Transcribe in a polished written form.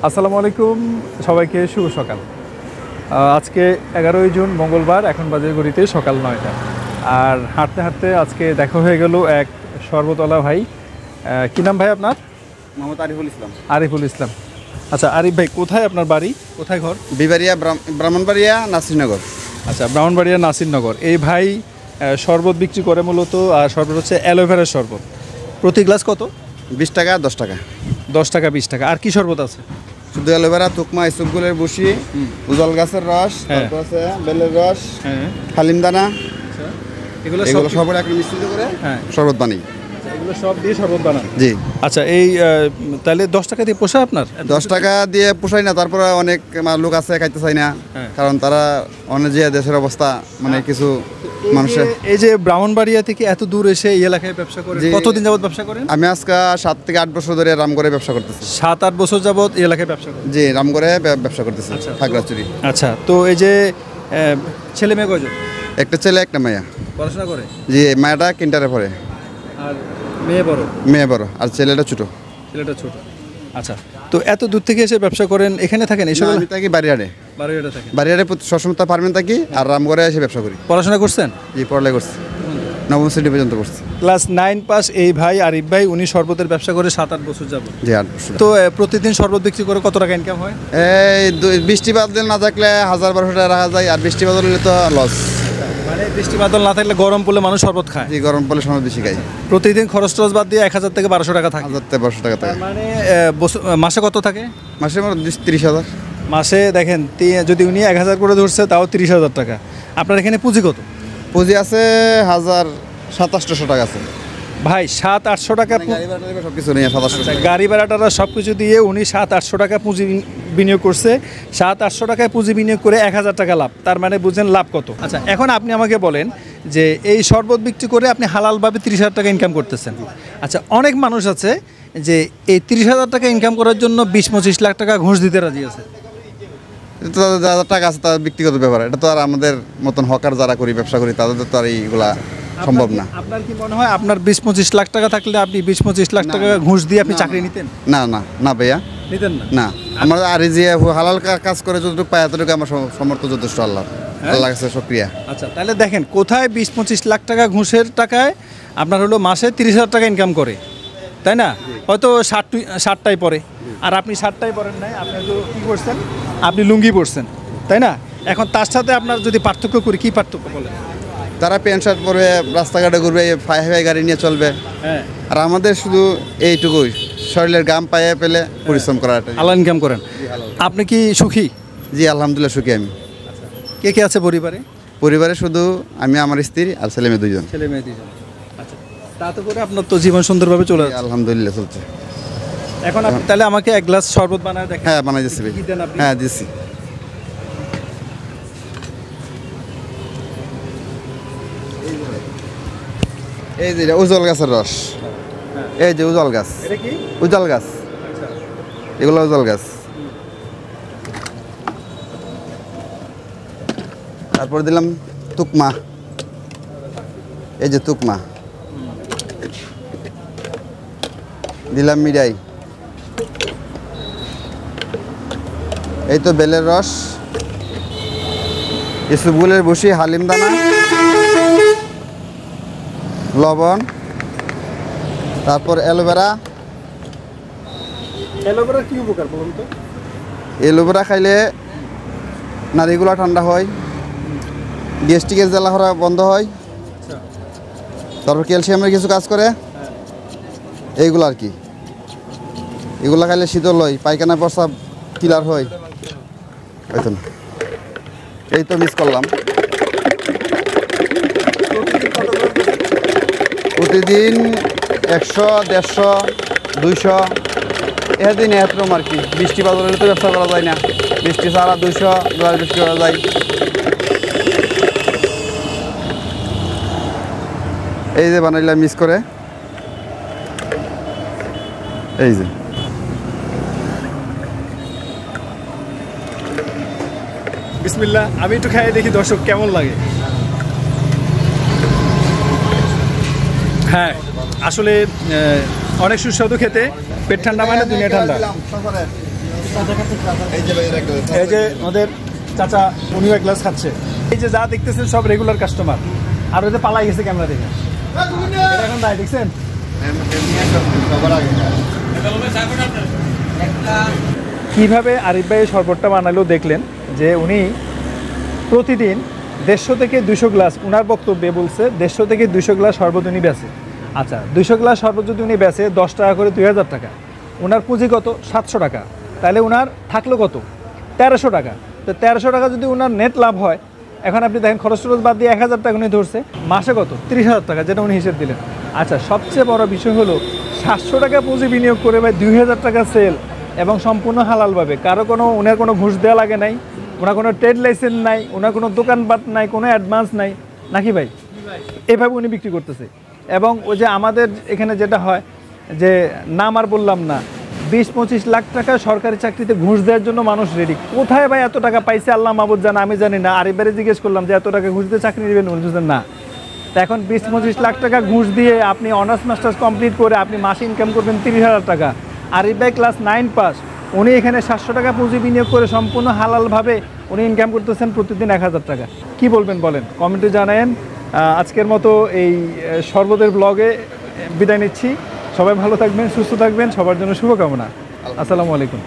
আসসালামু আলাইকুম সবাইকে শুভ সকাল। আজকে 11ই জুন মঙ্গলবার, এখন বাজে ঘড়িতে সকাল 9টা। আর হাঁটতে হাঁটতে আজকে দেখা হয়ে গেল এক শরবতওয়ালা ভাই। কী নাম ভাই আপনার? মোহাম্মদ আরিফুল ইসলাম। আরিফুল ইসলাম। আচ্ছা আরিফ ভাই, কোথায় আপনার বাড়ি, কোথায় ঘর? বিবাড়িয়া, ব্রাহ্মণবাড়িয়া, নাসিরনগর। আচ্ছা, ব্রাহ্মণবাড়িয়া নাসিরনগর। এই ভাই শরবত বিক্রি করে মূলত, আর শরবত হচ্ছে অ্যালোভেরার শরবত। প্রতি গ্লাস কত? 20 টাকা, 10 টাকা। 10 টাকা, 20 টাকা। আর কি শরবত আছে? শুধু অ্যালোভেরা, তুকমা, ইসবগুলের বসি, উজল গাছের রস, তারপর আছে বেলের রস, হালিম দানা, এগুলো সব একটা মিশ্রিত করে শরবত বানাই। এগুলো সব দিয়ে শরবত বানান? জি। আচ্ছা, এই তাহলে 10 টাকা দিয়ে পোষায় আপনার? 10 টাকা দিয়ে পোষায় না, তারপরে অনেক লোক আছে খাইতে চায় না, কারণ তারা অনেক যে দেশের অবস্থা মানে কিছু মানুষের। এই যে ব্রাহ্মণবাড়িয়া থেকে এত দূর এসে এই এলাকায় ব্যবসা করেন, কতদিন যাবত ব্যবসা করেন? আমি আজকে 7 থেকে 8 বছর ধরে রামগড়ে ব্যবসা করতেছি। 7-8 বছর যাবত এই এলাকায় ব্যবসা করেন? জি, রামগড়ে ব্যবসা করতেছি, খাগড়াছড়ি। আচ্ছা, তো এই যে ছেলে মেয়ে কয়জন? একটা ছেলে, একটা মেয়ে। পড়াশোনা করে? জি, মেয়েটা কিন্টারে পড়ে। আর মেয়ে বড়? মেয়ে বড়, আর ছেলেটা ছোট। ছেলেটা ছোট। আচ্ছা, তো এত দূর থেকে এসে ব্যবসা করেন, এখানে থাকেন? এইসব আমি থাকি বাড়িয়াড়ে। বাড়িয়াড়ে থাকেন? বাড়িয়াড়ে সবসময় পারবেন থাকি, আর রামগড়ে এসে ব্যবসা করি। পড়াশোনা করছেন? জি, পড়ালেখা করছি, 9ম শ্রেণী পর্যন্ত করছি। ক্লাস 9 পাস এই ভাই আরিফ ভাই, উনি শরবতের ব্যবসা করে 7-8 বছর যাবত। জি, 8 বছর। তো প্রতিদিন শরবত বিক্রি করে কত টাকা ইনকাম হয়? এই বৃষ্টি বাদল না থাকলে 1000-1200 টাকা রাখা যায়, আর বৃষ্টি বাদল হলে তো লস। মানে বৃষ্টি বাদল না থাকলে গরম পড়লে মানুষ শরবত খায়? জি, গরম পড়লে সময় বেশি খাই। প্রতিদিন খরচ টরচ বাদ দিয়ে 1000 থেকে 1200 টাকা থাকে? 1000 থেকে 1200 টাকা থাকে। মানে মাসে কত থাকে? মাসে 30,000। মাসে দেখেন, যদি উনি 1000 করে ধরছে তাও 30,000 টাকা। আপনার এখানে পুঁজি কত? পুঁজি আছে 1700-1800 টাকা আছে ভাই। 700-800 টাকা সব কিছু নিয়ে 1700। গাড়ি ভাড়াটা সব কিছু দিয়ে উনি 700-800 টাকা পুঁজি বিনিয়োগ করছে। 700-800 টাকায় পুঁজি বিনিয়োগ করে 1000 টাকা লাভ। তার মানে বুঝেন লাভ কত। আচ্ছা, এখন আপনি আমাকে বলেন যে এই শরবত বিক্রি করে আপনি হালালভাবে 30,000 টাকা ইনকাম করতেছেন। আচ্ছা, অনেক মানুষ আছে যে এই 30,000 টাকা ইনকাম করার জন্য 20-25 লাখ টাকা ঘুষ দিতে রাজি আছে। যারা টাকা আছে তাদের ব্যক্তিগত ব্যাপার, এটা তো আর আমাদের মতন হকার যারা করি, ব্যবসা করি, তাদের তো আর এইগুলা সম্ভব না। আপনার কি মনে হয় আপনার 20-25 লাখ টাকা থাকলে আপনি 20-25 লাখ টাকা ঘুষ দিয়ে আপনি চাকরি নিতেন? না না না ভাইয়া, নিতেন না। না, আমার আর যে হালাল কাজ করে যতটুকু পায় এতটুকু আমার সমর্থ যথেষ্ট। আল্লাহ কাছে শুকরিয়া। আচ্ছা, তাহলে দেখেন কোথায় 20-25 লাখ টাকা ঘুষের টাকায় আপনার হলো মাসে 30,000 টাকা ইনকাম করে, তাই না? হয়তো 60টাই পরে, আর আপনি 60টাই পরেন নাই, আপনি তো কী করছেন, আপনি লুঙ্গি পরছেন, তাই না? এখন তার সাথে আপনার যদি পার্থক্য করি, কি পার্থক্য বলেন? তারা প্যান্ট শার্ট পরবে, রাস্তাঘাটে ঘুরবে, হাই গাড়ি নিয়ে চলবে, আর আমাদের শুধু এইটুকুই, শরীরের গাম পায়ে পেলে পরিশ্রম করা। আল্লাহ ইনকাম করেন। আপনি কি সুখী? জি, আলহামদুলিল্লাহ সুখী আমি। কে কে আছে পরিবারে? পরিবারে শুধু আমি, আমার স্ত্রী আর ছেলে মেয়ে 2জন। ছেলে মেয়ে 2জন। আচ্ছা, তাতে করে আপনার তো জীবন সুন্দরভাবে চলে যাচ্ছে? আলহামদুলিল্লাহ চলছে। এখন আপনি তাহলে আমাকে এক গ্লাস শরবত বানায় দেখেন। হ্যাঁ, বানাই দিচ্ছি ভাই। হ্যাঁ, দিচ্ছি। এই যে উজল গাছের রস, এই যে উজল গাছ, উজল গাছ, এগুলো উজল গাছ। তারপর দিলাম তুকমা, এই যে তুকমা দিলাম, মিরাই, এই তো বেলের রস, ইসবগুলের বসি, হালিম দানা, লবণ, তারপর অ্যালোভেরা। অ্যালোভেরা কি উপকার বলুন তো? অ্যালোভেরা খাইলে নাড়িগুলো ঠান্ডা হয়, গ্যাস্ট্রিকের জ্বালা করা বন্ধ হয়, তারপর ক্যালসিয়ামের কিছু কাজ করে, এইগুলো আর কি। এগুলো খাইলে শীতল হয়, পায়খানা প্রস্রাব ক্লিয়ার হয়। এই তো মিস করলাম। প্রতিদিন 100, 150, 200 এদিন এরকম আর কি। বৃষ্টি বাদল হলে তো ব্যবসা করা যায় না, বৃষ্টি ছাড়া 200 বিক্রি করা যায়। এই যে বানাইলাম মিস করে, এই যে বিসমিল্লাহ, আমি একটু খাইয়ে দেখি দর্শক কেমন লাগে। হ্যাঁ, আসলে অনেক সুস্বাদু খেতে, পেট ঠান্ডা মানে দুনিয়া ঠান্ডা। এই যে আমাদের চাচা উনিও এক গ্লাস খাচ্ছে। এই যে যা দেখতেছেন সব রেগুলার কাস্টমার, আর ওই যে পালাই গেছে ক্যামেরা দেখে, এটা এখন দায় দেখছেন। কিভাবে আরিফ ভাই শরবতটা বানালো দেখলেন, যে উনি প্রতিদিন 150 থেকে 200 গ্লাস, উনার বক্তব্যে বলছে 150 থেকে 200 গ্লাস শরবত উনি বেচে। আচ্ছা, 200 গ্লাস শরবত যদি উনি বেচে 10 টাকা করে 2000 টাকা, ওনার পুঁজি কত 700 টাকা, তাহলে ওনার থাকলো কত 1300 টাকা। তো 1300 টাকা যদি ওনার নেট লাভ হয়, এখন আপনি দেখেন খরচ টরচ বাদ দিয়ে 1000 টাকা উনি ধরছে, মাসে কত 30,000 টাকা, যেটা উনি হিসেব দিলেন। আচ্ছা, সবচেয়ে বড় বিষয় হলো 700 টাকা পুঁজি বিনিয়োগ করে ভাই 2000 টাকা সেল, এবং সম্পূর্ণ হালালভাবে, কারো কোনো ওনার কোনো ঘুষ দেওয়া লাগে নাই, ওনার কোনো ট্রেড লাইসেন্স নাই, ওনার কোনো দোকানপাট নাই, কোনো অ্যাডভান্স নাই, নাকি ভাই? এভাবে উনি বিক্রি করতেছে। এবং ওই যে আমাদের এখানে যেটা হয় যে নাম আর বললাম না, 20-25 লাখ টাকা সরকারি চাকরিতে ঘুষ দেওয়ার জন্য মানুষ রেডি। কোথায় ভাই এত টাকা পাইছে আল্লাহ মাহবুদ জানে, আমি জানি না। আরেকবারে জিজ্ঞেস করলাম যে এত টাকা ঘুষ দিয়ে চাকরি নেবেন, বলছেন না। তা এখন 20-25 লাখ টাকা ঘুষ দিয়ে আপনি অনার্স মাস্টার্স কমপ্লিট করে আপনি মাসে ইনকাম করবেন 30,000 টাকা। আরিফ ভাই ক্লাস 9 পাস, উনি এখানে 700 টাকা পুঁজি বিনিয়োগ করে সম্পূর্ণ হালালভাবে উনি ইনকাম করতেছেন প্রতিদিন 1000 টাকা। কি বলবেন বলেন, কমেন্টে জানায়েন। আজকের মতো এই শরবতের ব্লগে বিদায় নিচ্ছি। সবাই ভালো থাকবেন, সুস্থ থাকবেন, সবার জন্য শুভকামনা। আসসালামু আলাইকুম।